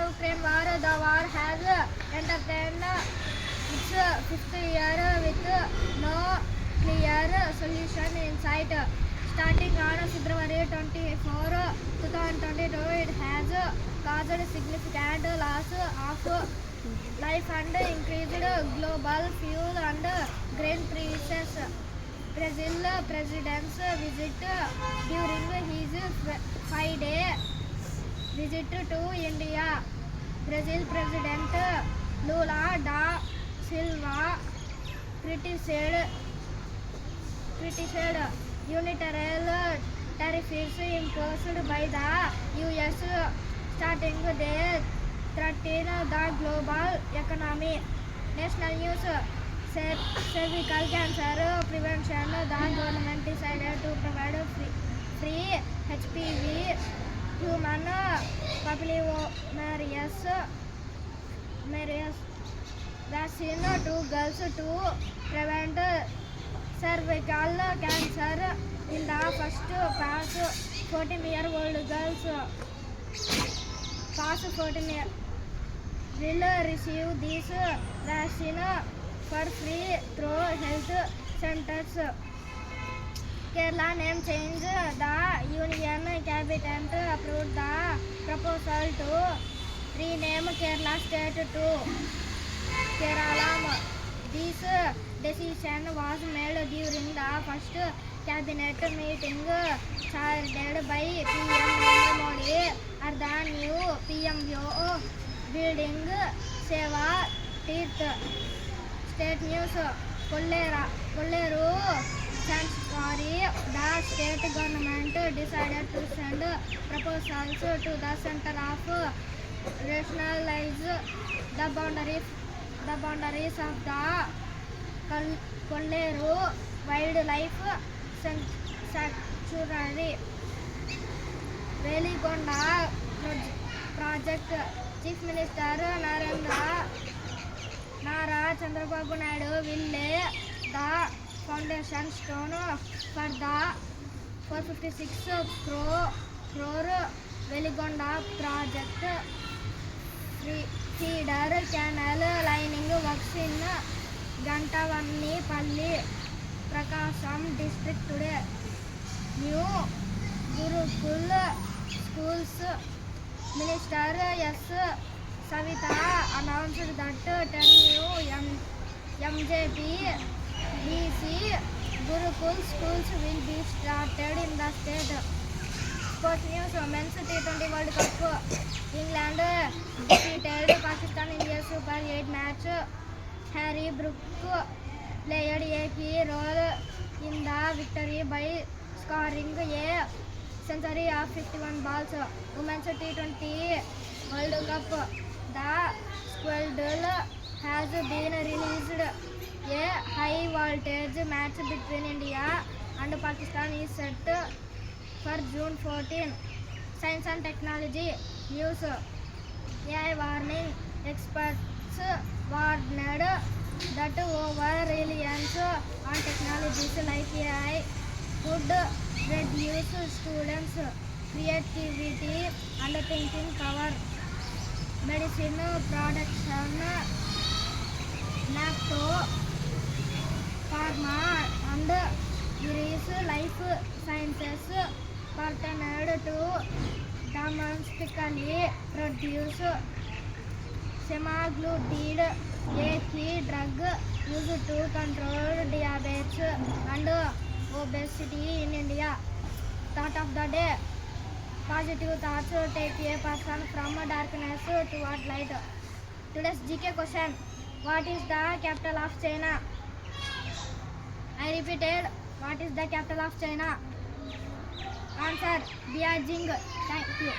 Russia-Ukraine war, the war has entered its fifth year with no clear solution in sight. Starting on February 24, 2022, it has caused significant loss of life and increased global fuel and grain prices. Brazil president's visit during his 5-day visit to India. Brazil President Lula da Silva criticized unilateral tariffs imposed by the US, starting they threaten the global economy. National news: cervical cancer prevention. The government decided to provide free HPV human papillomavirus vaccine to girls to prevent cervical cancer in the first past 14-year-old girls. Past 14 years will receive this vaccine for free through health centers. Kerala name change. The Union Cabinet approved the proposal to rename Kerala state to Keralam. This decision was made during the first cabinet meeting chaired by PM Narendra Modi at the new PMO building Seva Tirth. State news: Kolleru Sanctuary. The state government decided to send proposals to the center of rationalize the boundaries of the Kolleru Wildlife Sanctuary. Velikonda project. Chief Minister Nara Chandrababu Naidu will lay the foundation stone for the 456 crore Velikonda project feeder canal lining works in Gantavanipalli, Prakasam district today. New Gurukul schools. Minister S. Savita announced that 10 new MJP BC Gurukul schools will be started in the state. Sports news: Men's T20 World Cup. England defeated Pakistan in a Super 8 match. Harry Brook played a key role in the victory by scoring a century of 51 balls. Women's T20 World Cup. The squad has been released. A high voltage match between India and Pakistan is set for June 14. Science and technology news: AI warning. Experts warned that over-reliance on technologies like AI could reduce students' creativity and thinking power. Medicine production. NAPTO, Pharma and Iris Life Sciences partnered to domestically produce semaglutide, a key drug used to control diabetes and obesity in India. Thought of the day: positive thoughts take a person from darkness toward light. Today's GK question: what is the capital of China? I repeated, what is the capital of China? Answer: Beijing. Thank you.